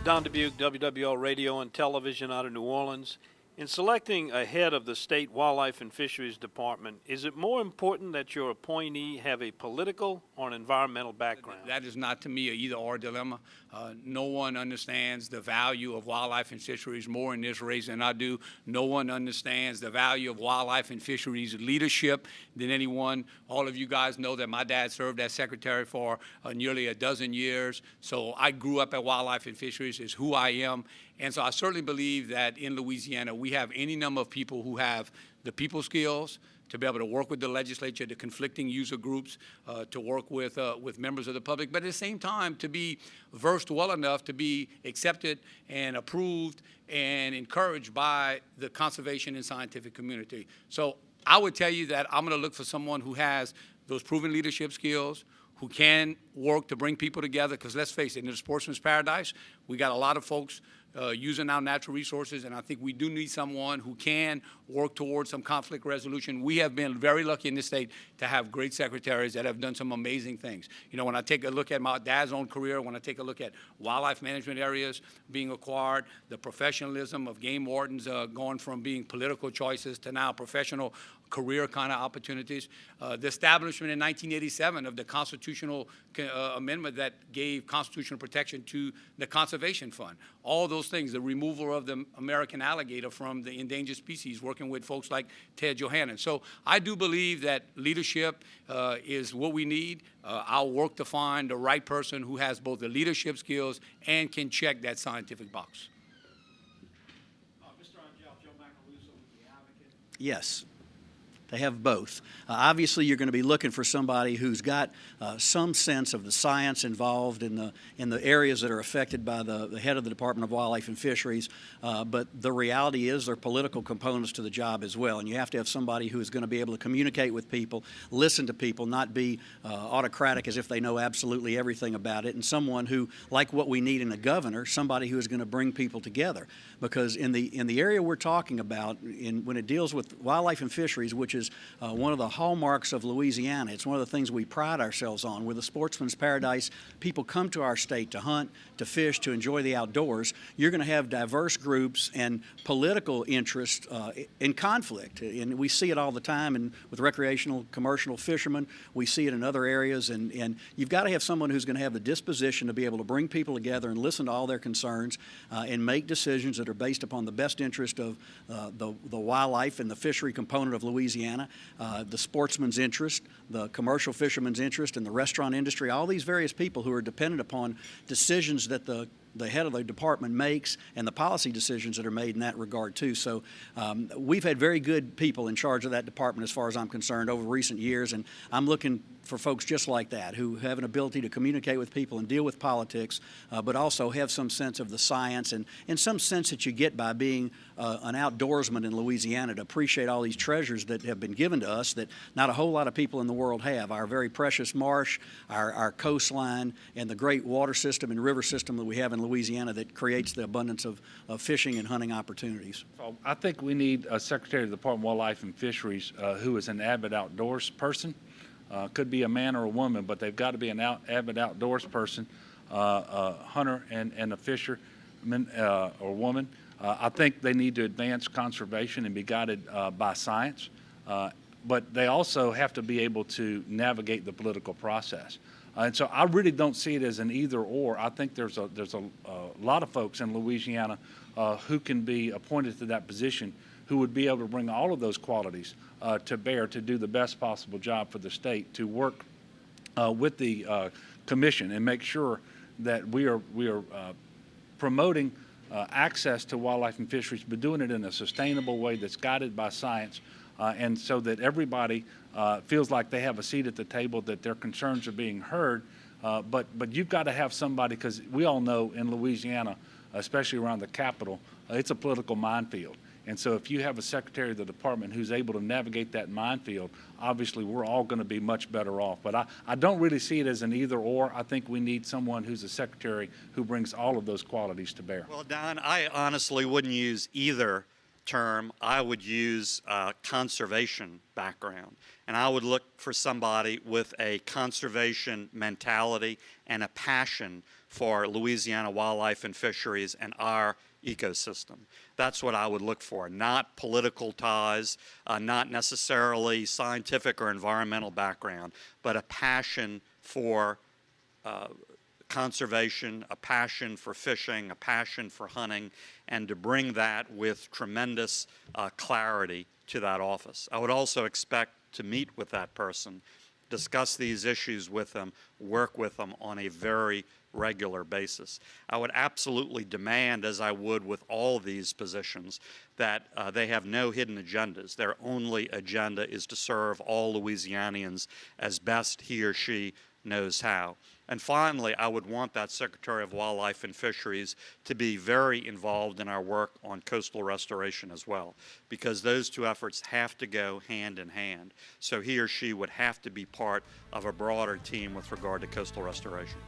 Don Dubuque, WWL Radio and Television out of New Orleans. In selecting a head of the State Wildlife and Fisheries Department, is it more important that your appointee have a political or an environmental background? That is not, to me, a either-or dilemma. No one understands the value of wildlife and fisheries more in this race than I do. No one understands the value of wildlife and fisheries leadership than anyone. All of you guys know that my dad served as secretary for nearly a dozen years. So I grew up at wildlife and fisheries. It's who I am. And so I certainly believe that in Louisiana, we have any number of people who have the people skills to be able to work with the legislature, the conflicting user groups, to work with members of the public, but at the same time to be versed well enough to be accepted and approved and encouraged by the conservation and scientific community. So I would tell you that I'm going to look for someone who has those proven leadership skills, who can work to bring people together, because let's face it, in the sportsman's paradise, we got a lot of folks using our natural resources, and I think we do need someone who can work towards some conflict resolution. We have been very lucky in this state to have great secretaries that have done some amazing things. You know, when I take a look at my dad's own career, when I take a look at wildlife management areas being acquired, the professionalism of game wardens going from being political choices to now professional career kind of opportunities, the establishment in 1987 of the constitutional amendment that gave constitutional protection to the Conservation Fund. All those things, the removal of the American alligator from the endangered species, working with folks like Ted Johannan. So I do believe that leadership is what we need. I'll work to find the right person who has both the leadership skills and can check that scientific box. Mr. Angel, Joe Macaluso with the Advocate. Yes. They have both. Obviously, you're going to be looking for somebody who's got some sense of the science involved in the areas that are affected by the head of the Department of Wildlife and Fisheries. But the reality is there are political components to the job as well, and you have to have somebody who is going to be able to communicate with people, listen to people, not be autocratic as if they know absolutely everything about it, and someone who, like what we need in a governor, somebody who is going to bring people together. Because in the area we're talking about, when it deals with wildlife and fisheries, which is one of the hallmarks of Louisiana. It's one of the things we pride ourselves on. We're the sportsman's paradise. People come to our state to hunt, to fish, to enjoy the outdoors. You're going to have diverse groups and political interests in conflict. And we see it all the time with recreational, commercial fishermen. We see it in other areas. And you've got to have someone who's going to have the disposition to be able to bring people together and listen to all their concerns and make decisions that are based upon the best interest of the wildlife and the fishery component of Louisiana, the sportsman's interest, the commercial fisherman's interest, and the restaurant industry, all these various people who are dependent upon decisions that the head of the department makes and the policy decisions that are made in that regard too. So we've had very good people in charge of that department as far as I'm concerned over recent years, and I'm looking for folks just like that who have an ability to communicate with people and deal with politics, but also have some sense of the science and some sense that you get by being an outdoorsman in Louisiana to appreciate all these treasures that have been given to us that not a whole lot of people in the world have. Our very precious marsh, our coastline, and the great water system and river system that we have in Louisiana that creates the abundance of fishing and hunting opportunities. So I think we need a Secretary of the Department of Wildlife and Fisheries who is an avid outdoors person. Could be a man or a woman, but they've got to be an avid outdoors person, a hunter and a fisherman or woman. I think they need to advance conservation and be guided by science, but they also have to be able to navigate the political process. And so I really don't see it as an either or. I think there's a lot of folks in Louisiana who can be appointed to that position who would be able to bring all of those qualities to bear to do the best possible job for the state, to work with the commission and make sure that we are promoting access to wildlife and fisheries, but doing it in a sustainable way that's guided by science, and so that everybody feels like they have a seat at the table, that their concerns are being heard. But you've got to have somebody, because we all know in Louisiana, especially around the Capitol, it's a political minefield. And so if you have a secretary of the department who's able to navigate that minefield, obviously we're all going to be much better off. But I don't really see it as an either or. I think we need someone who's a secretary who brings all of those qualities to bear. Well, Don, I honestly wouldn't use either term, I would use a conservation background. And I would look for somebody with a conservation mentality and a passion for Louisiana wildlife and fisheries and our ecosystem. That's what I would look for, not political ties, not necessarily scientific or environmental background, but a passion for conservation, a passion for fishing, a passion for hunting, and to bring that with tremendous clarity to that office. I would also expect to meet with that person, discuss these issues with them, work with them on a very regular basis. I would absolutely demand, as I would with all these positions, that they have no hidden agendas. Their only agenda is to serve all Louisianians as best he or she knows how. And finally, I would want that Secretary of Wildlife and Fisheries to be very involved in our work on coastal restoration as well, because those two efforts have to go hand in hand. So he or she would have to be part of a broader team with regard to coastal restoration.